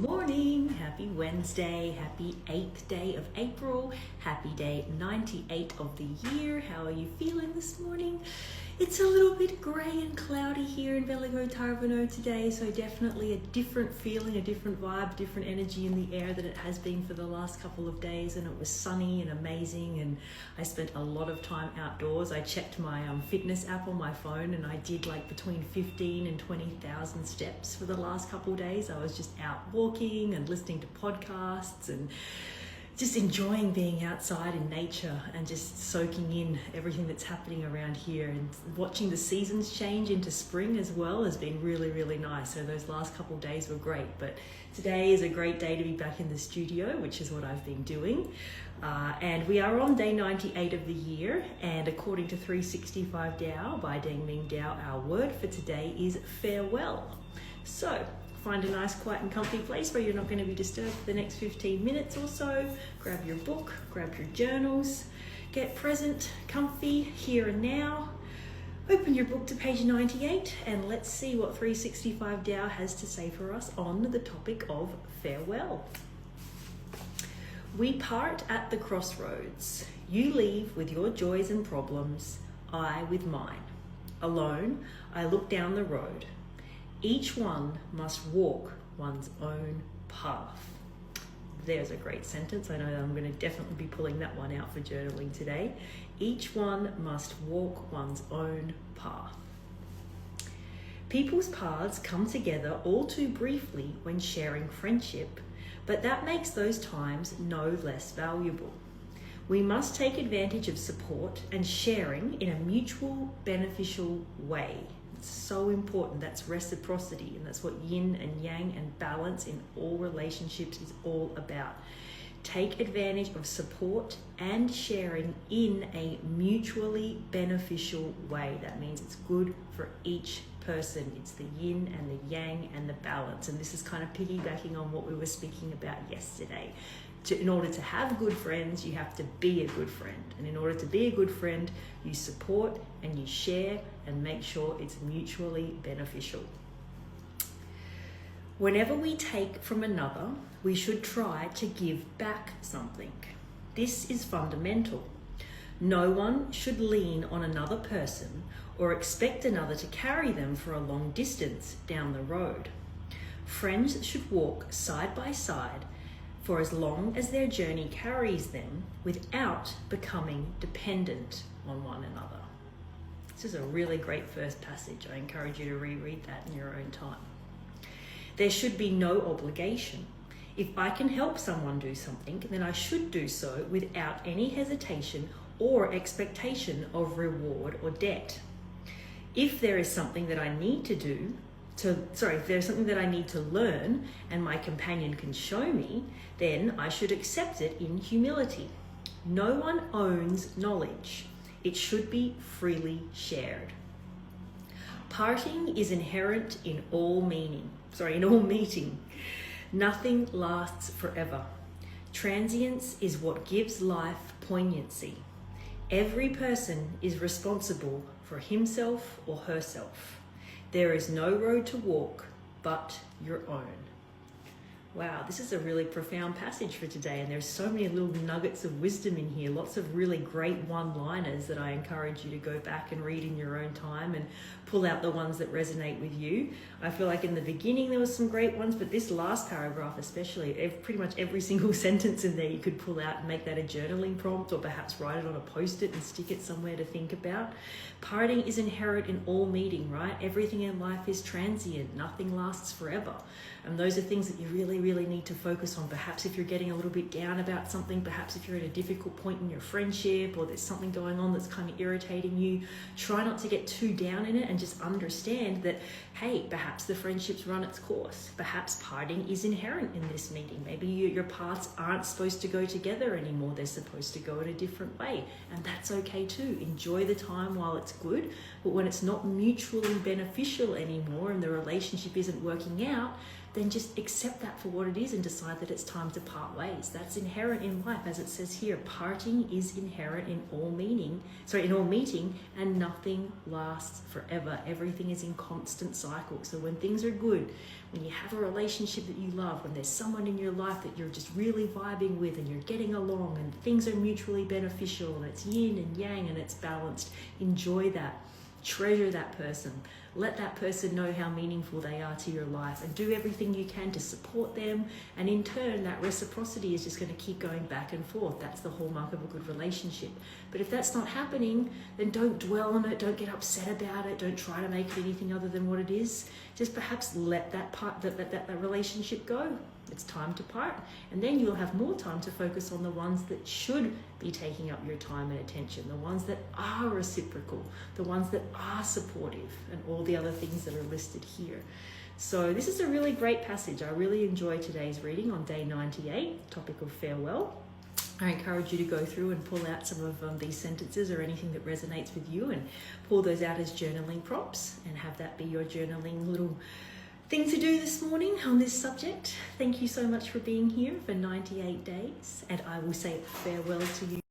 morning, happy Wednesday, happy 8th day of April, happy day 98 of the year. How are you feeling this morning? It's a little bit grey and cloudy here in Veligo Tarvano today, so definitely a different feeling, a different vibe, different energy in the air than it has been for the last couple of days. And it was sunny and amazing, and I spent a lot of time outdoors. I checked my fitness app on my phone, and I did like between 15 and 20,000 steps for the last couple of days. I was just out walking and listening to podcasts and just enjoying being outside in nature and just soaking in everything that's happening around here, and watching the seasons change into spring as well has been really, really nice. So those last couple of days were great, but today is a great day to be back in the studio, which is what I've been doing. And we are on day 98 of the year, and according to 365 Tao by Deng Ming Tao, our word for today is farewell. So find a nice, quiet and comfy place where you're not going to be disturbed for the next 15 minutes or so. Grab your book, grab your journals, get present, comfy, here and now. Open your book to page 98 and let's see what 365 Tao has to say for us on the topic of farewell. We part at the crossroads. You leave with your joys and problems, I with mine. Alone, I look down the road. Each one must walk one's own path. There's a great sentence. I know that I'm going to definitely be pulling that one out for journaling today. Each one must walk one's own path. People's paths come together all too briefly when sharing friendship, but that makes those times no less valuable. We must take advantage of support and sharing in a mutual, beneficial way. So important. That's reciprocity, and that's what yin and yang and balance in all relationships is all about. Take advantage of support and sharing in a mutually beneficial way. That means it's good for each person. It's the yin and the yang and the balance, and this is kind of piggybacking on what we were speaking about yesterday. In order to have good friends, you have to be a good friend. And in order to be a good friend, you support and you share and make sure it's mutually beneficial. Whenever we take from another, we should try to give back something. This is fundamental. No one should lean on another person or expect another to carry them for a long distance down the road. Friends should walk side by side for as long as their journey carries them without becoming dependent on one another. This is a really great first passage. I encourage you to reread that in your own time. There should be no obligation. If I can help someone do something, then I should do so without any hesitation or expectation of reward or debt. If there is something that I need if there's something that I need to learn and my companion can show me, then I should accept it in humility. No one owns knowledge. It should be freely shared. Parting is inherent in all meeting. Nothing lasts forever. Transience is what gives life poignancy. Every person is responsible for himself or herself. There is no road to walk but your own. Wow, this is a really profound passage for today, and there's so many little nuggets of wisdom in here, lots of really great one-liners that I encourage you to go back and read in your own time and pull out the ones that resonate with you. I feel like in the beginning there was some great ones, but this last paragraph especially, pretty much every single sentence in there you could pull out and make that a journaling prompt, or perhaps write it on a post-it and stick it somewhere to think about. Parting is inherent in all meeting, right? Everything in life is transient. Nothing lasts forever. And those are things that you really, really need to focus on. Perhaps if you're getting a little bit down about something, perhaps if you're at a difficult point in your friendship, or there's something going on that's kind of irritating you, try not to get too down in it and just understand that, hey, perhaps the friendship's run its course. Perhaps parting is inherent in this meeting. Maybe your paths aren't supposed to go together anymore. They're supposed to go in a different way. And that's okay too. Enjoy the time while it's good. But when it's not mutually beneficial anymore and the relationship isn't working out, then just accept that for what it is and decide that it's time to part ways. That's inherent in life, as it says here. Parting is inherent in all meeting, and nothing lasts forever. Everything is in constant cycle. So when things are good, when you have a relationship that you love, when there's someone in your life that you're just really vibing with and you're getting along and things are mutually beneficial and it's yin and yang and it's balanced, enjoy that. Treasure that person. Let that person know how meaningful they are to your life and do everything you can to support them. And in turn, that reciprocity is just going to keep going back and forth. That's the hallmark of a good relationship. But if that's not happening, then don't dwell on it. Don't get upset about it. Don't try to make it anything other than what it is. Just perhaps let that relationship go. It's time to part. And then you'll have more time to focus on the ones that should be taking up your time and attention, the ones that are reciprocal, the ones that are supportive, and all the other things that are listed here. So this is a really great passage. I really enjoyed today's reading on day 98, topic of farewell. I encourage you to go through and pull out some of these sentences or anything that resonates with you and pull those out as journaling prompts and have that be your journaling little thing to do this morning on this subject. Thank you so much for being here for 98 days, and I will say farewell to you